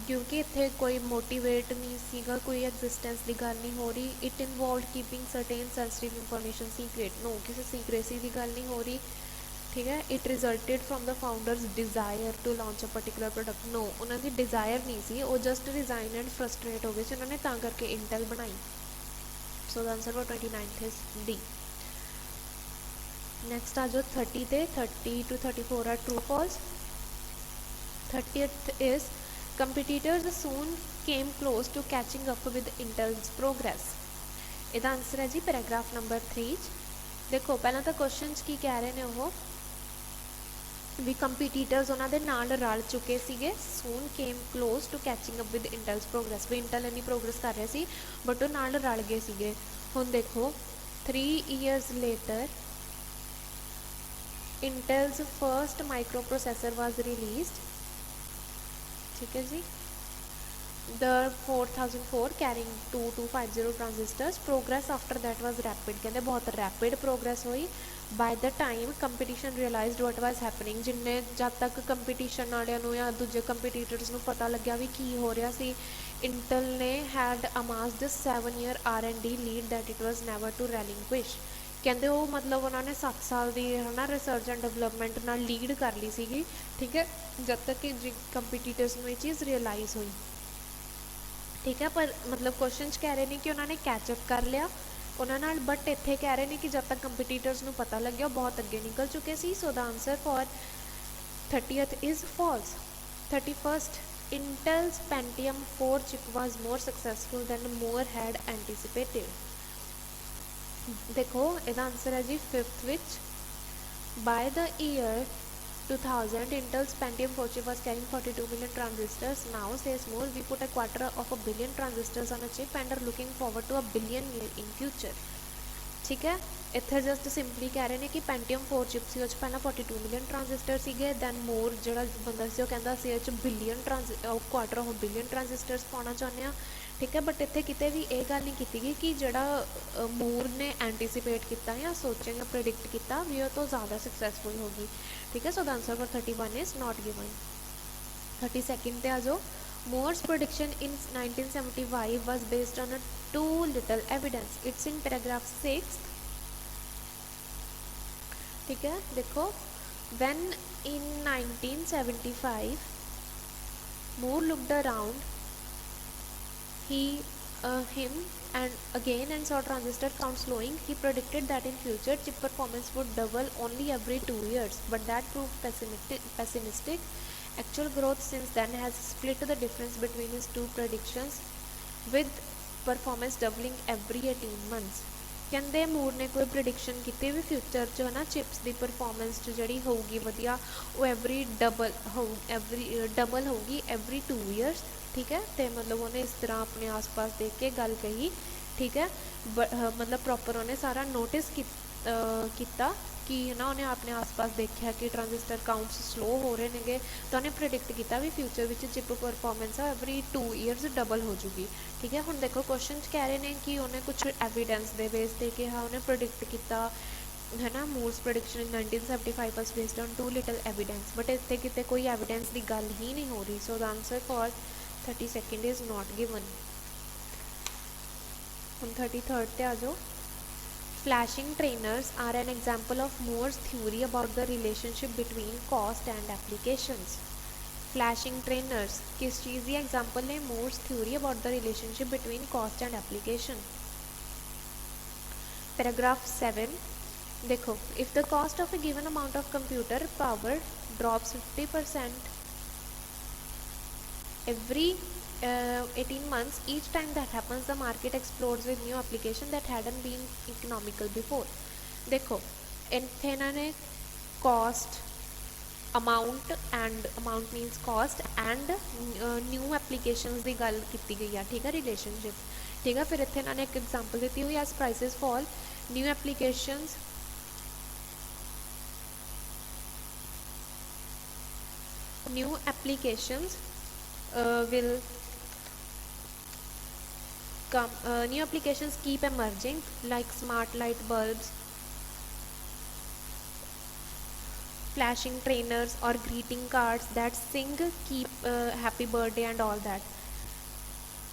क्योंकि इत्थे कोई मोटिवेट नहीं सीगा, कोई एग्जिस्टेंस की गल नहीं हो रही। It involve keeping certain sensitive information secret, no किसी सीक्रेसी की गल नहीं हो रही, ठीक है। It resulted from the founders desire to launch a particular product, no उन्होंने डिज़ायर नहीं सी, वो जस्ट रिजाइन एंड फ्रस्ट्रेट हो गए थे, उन्होंने तां करके इंटेल बनाई। So the answer for 29th is D. Next आ जाओ 30 ते 30 to 34 आर true false. 30th is competitors soon came close to catching up with Intel's progress। ਇਹਦਾ आंसर है जी पैराग्राफ नंबर 3। देखो पहला तो क्वेश्चन की कह रहे हैं वो भी कंपीटीटर्स उन्होंने नाल रल चुके सीगे, soon came close to catching up with Intel's progress, भी इंटेल इन्नी प्रोग्रेस कर रहे सी बट वो नाल रल गए सीगे। हुण देखो 3 years later Intel's first microprocessor was released, ठीक है जी। The 4004 carrying 2250 transistors, progress after that was rapid, कहते बहुत रैपिड प्रोग्रेस हुई। By the time competition realised what was happening, जिन्ने जब तक कंपटीशन वालियां नूं या दूजे कंपीटीटर्स नूं पता लग्या भी की हो रहा सी, इंटेल ने had amassed 7 year R&D lead that it was never to relinquish। कहते वो मतलब उन्होंने 7 साल की है ना रिसर्च एंड डिवलपमेंट नाल लीड कर ली सीगी, ठीक है, जब तक कि कंपीटीटर्स नूं ये चीज़ रियलाइज़ हुई, ठीक है। पर मतलब क्वेश्चन कह रहे हैं कि उन्होंने कैचअप कर लिया उन्होंने, बट इत्थे कह रहे हैं कि जब तक कंपीटीटर्स नूं पता लग्या बहुत अगे निकल चुके सी। So the answer for 30th is false. 31st, Intel's Pentium 4 chip was more successful than Moore had anticipated. देखो इसका आंसर है जी 5th which by the year 2000 Intel's Pentium 4 chip was carrying 42 million transistors. Now says more, we put a quarter of a billion transistors on a chip and are looking forward to a billion in future, ठीक है। इत्थे just simply कह रहे हैं कि Pentium 4 chip सी उस पहला 42 million transistor सीगे, दैन मोर जो बंदा से कहता सी billion quarter of billion transistors पाना चाहते हैं, ठीक है। बट इत्थे किते भी ये गल नहीं की गई कि जड़ा मूर ने एंटीसिपेट किया या सोचा या प्रिडिक्ट किया भी वो तो ज़्यादा सक्सैसफुल होगी, ठीक है। So the answer for 31 is not given. 32nd पे आ जाओ, Moore's prediction in 1975 was based on a too little evidence, it's in paragraph 6, ठीक है। देखो when in 1975 Moore looked around him and again and saw transistor count slowing, he predicted that in future chip performance would double only every 2 years, but that proved pessimistic. Actual growth since then has split the difference between his two predictions, with performance doubling every 18 months। कहते मूर ने कोई prediction की भी future च ना chips की performance जी होगी वधिया, वो एवरी डबल होगी एवरी 2 years, ठीक है। तो मतलब उन्हें इस तरह अपने आस पास देख के गल कही, ठीक है। मतलब प्रॉपर उन्हें सारा नोटिस किया कि ना उन्हें अपने आस पास देखा कि ट्रांजिस्टर काउंट्स स्लो हो रहे हैं, तो उन्हें प्रिडिक्ट किया भी फ्यूचर में chip performance every 2 years double हो जूगी, ठीक है। हुण देखो क्वेश्चन कह रहे हैं कि उन्हें कुछ एविडेंस दे बेस दे के हाँ उन्हें प्रिडिक्ट किया है ना। Moore's prediction in 1975 was based on too little evidence, but इतने कितने कोई एविडेंस की गल ही नहीं हो रही। सो the answer for 32nd is not given. हम 33rd पे आ जाओ, flashing trainers are an example of Moore's theory about the relationship between cost and applications। flashing trainers किस चीज़ की एग्जाम्पल है? Moore's theory about the relationship between cost and application। Paragraph 7 देखो, if the cost of a given amount of computer power drops 50% every 18 months, each time that happens the market explodes with new application that hadn't been economical before। देखो ਇੱਥੇ ਇਹਨਾਂ ਨੇ cost amount and amount means cost and new applications ਦੀ ਗੱਲ ਕੀਤੀ ਗਈ ਆ, ਠੀਕ ਹੈ, relationship, ਠੀਕ ਹੈ। ਫਿਰ ਇੱਥੇ ਇਹਨਾਂ ਨੇ ਇੱਕ example ਦਿੱਤੀ ਹੋਈ as prices fall new applications will come, new applications keep emerging like smart light bulbs, flashing trainers or greeting cards that sing keep happy birthday and all that,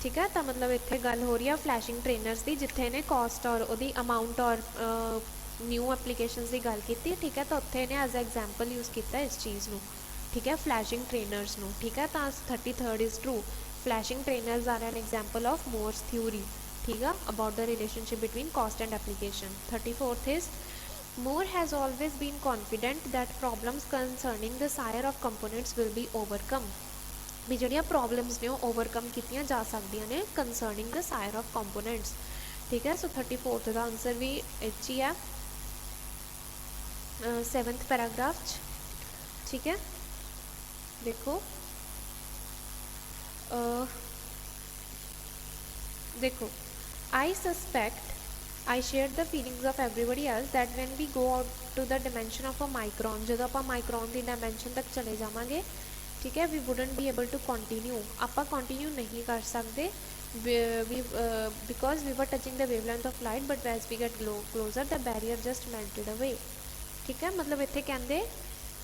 ठीक है। तो मतलब इत्थे गल हो रही है फ्लैशिंग ट्रेनर्स की, जिथे ने कॉस्ट और उहदी अमाउंट और न्यू एप्लीकेशंस की गल की, ठीक है। तो उत्थे ने एज एग्जाम्पल यूज़ किया इस चीज़ नू, ठीक है, फ्लैशिंग ट्रेनर्स नू, ठीक है। तो 33rd is true, flashing trainers are an example of Moore's theory, ठीक है, about the relationship between cost and application. 34th is Moore has always been confident that problems concerning the sire of components will be overcome, भी ਜਿਹੜੀਆਂ problems ने overcome कीतियां जा सकदियां ने concerning the size of components, ठीक है। सो 34th का आंसर भी ही है 7th पैराग्राफ, ठीक है। देखो देखो आई suspect I shared the feelings of everybody else that when we go out to the dimension of a micron, जब आप माइक्रॉन की डायमेंशन तक चले जावांगे, ठीक है, we wouldn't be able to continue, आप कंटिन्यू नहीं कर सकते, because we were touching the wavelength of light, but as we get closer the barrier just melted away, ठीक है। मतलब इत्थे कहंदे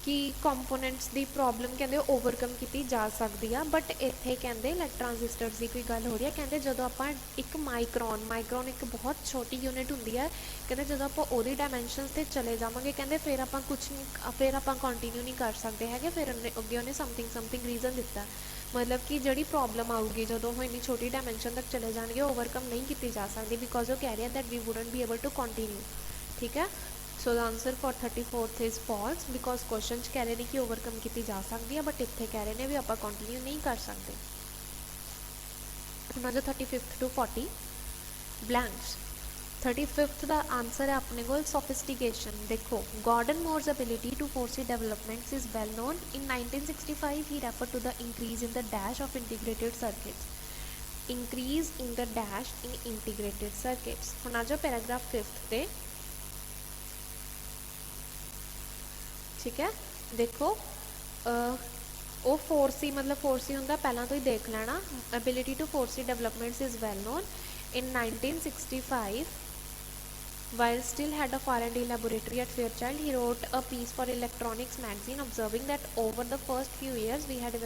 कि कंपोनेंट्स की प्रॉब्लम कहते ओवरकम की जा सकती है, बट इत्थे कहते लाइक ट्रांजिस्टर्स की कोई गल हो रही है, कहते जो आप एक माइक्रॉन एक बहुत छोटी यूनिट होंगी है, कहते जो आप वो डायमेंशनस से चले जावांगे, कहते फिर आप कुछ नहीं, फिर आप कंटिन्यू नहीं कर सकते है, फिर अगे उन्हें समथिंग रीजन दिता, मतलब कि जी प्रॉब्लम आऊगी जो वो इन्नी छोटी डायमेंशन तक चले जाएंगे, ओवरकम नहीं की जा सकती, बिकॉज वो कह रही है that we wouldn't be able to continue, ठीक है। So the answer for 34th is false, because question कह रहे हैं कि ओवरकम की जा सकती है, बट इतने कह रहे हैं भी आप कंटिन्यू नहीं कर सकते। हम जो 35th to 40 ब्लैंक्स। 35th का आंसर है अपने को सोफिस्टिकेशन। देखो, Gordon Moore's ability to foresee developments is well known. In 1965 he refer to the increase in the dash of integrated circuits, increase in the dash in integrated circuits. हम जो paragraph 5th पे, ठीक है। देखो वो 4C मतलब 4C होंगे पहला तो ही देख लेना, ability to 4C developments is well known. In 1965 while still head of R&D laboratory at Fairchild, he wrote a piece for Electronics magazine observing that over the first few years we had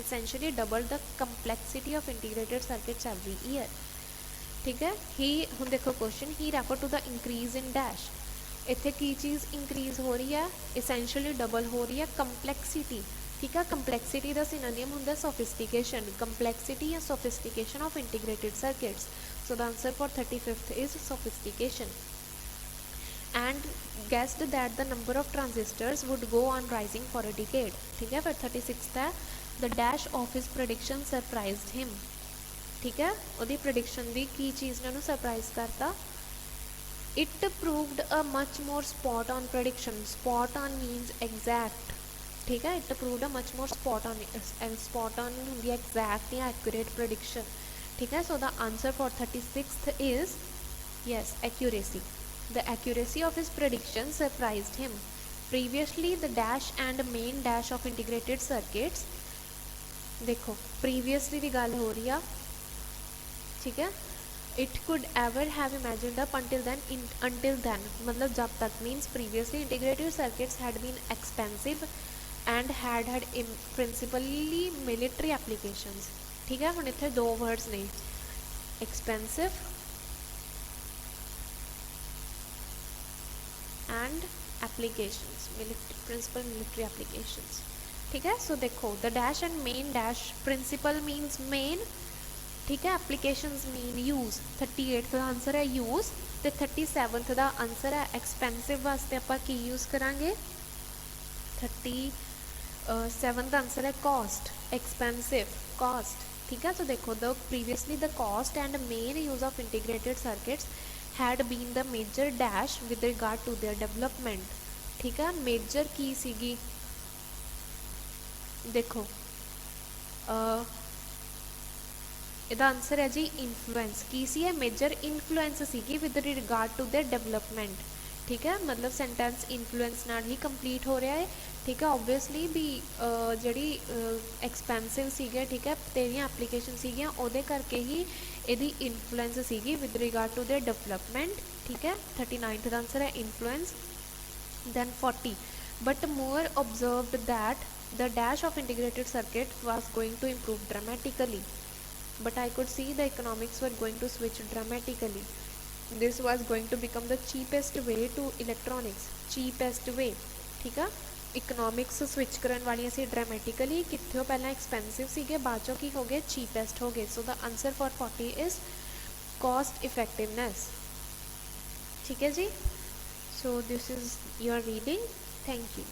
essentially doubled the complexity of integrated circuits every year, ठीक है। ही हम देखो question, he refer to the increase in dash, इत्थे की चीज़ increase हो रही है, इसेंशियली डबल हो रही है कंपलैक्सिटी, ठीक है। कंपलैक्सिटी का सिनोनियम होंगे सोफिस्टिकेशन, कंपलैक्सिटी या sophistication of integrated circuits. So the answer for 35th is sophistication. And guessed that the number of transistors would go on rising for a decade, ठीक है। फिर 36th है the dash of his prediction surprised him, ठीक है। उसकी prediction की चीज़ ने उन्होंने सरप्राइज करता। It proved a much more spot on prediction. Spot on means exact, ठीक है। It proved a much more spot on होंगी exact या accurate prediction, ठीक है। So the answer for 36th is yes, accuracy. The accuracy of his prediction surprised him. Previously the dash and main dash of integrated circuits, देखो previously की गल हो रही है, ठीक है। It could ever have imagined up until then, मतलब जब तक means previously integrated circuits had been expensive and had principally military applications, ठीक है। हम इतने दो वर्ड्स नहीं, expensive and applications, principal military applications, ठीक है। सो देखो the dash and main dash, principle means main, ठीक है। एप्लीकेशंस मीन यूज़, 38th का आंसर है यूज़, तो 37th का आंसर है एक्सपेंसिव वास्ते आपां की यूज़ करांगे, 37th का आंसर है कॉस्ट, एक्सपेंसिव कॉस्ट। ठीक है। तो देखो the previously the cost and main use of integrated circuits had been the major dash with regard to their development. ठीक है। मेजर की सीगी, देखो ਇਹਦਾ आंसर है जी इन्फ्लुएंस। की सी है मेजर इन्फ्लुएंस सीगी with regard to their development. ठीक है। मतलब सेंटेंस इन्फ्लुएंस नाल ही कंप्लीट हो रहा है। ठीक है। ओबवियसली भी ਜਿਹੜੀ एक्सपेंसिव सीगे, ठीक है, तेरियां एप्लीकेशन सीगियां ਉਹਦੇ करके ही ਇਹਦੀ इन्फ्लुएंस सीगी with regard to their development. ठीक है। 39th का आंसर है influence. then 40 but Moore observed that the dash of integrated circuit was going to improve dramatically, but I could see the economics were going to switch dramatically. This was going to become the cheapest way to electronics, cheapest way। ठीक है। Economics switch करन वाली सी dramatically, कितों पहला expensive सीगे बाद चों की हो गए चीपेस्ट हो गए। So the answer for 40 is cost effectiveness. ठीक है जी। So this is your reading. Thank you.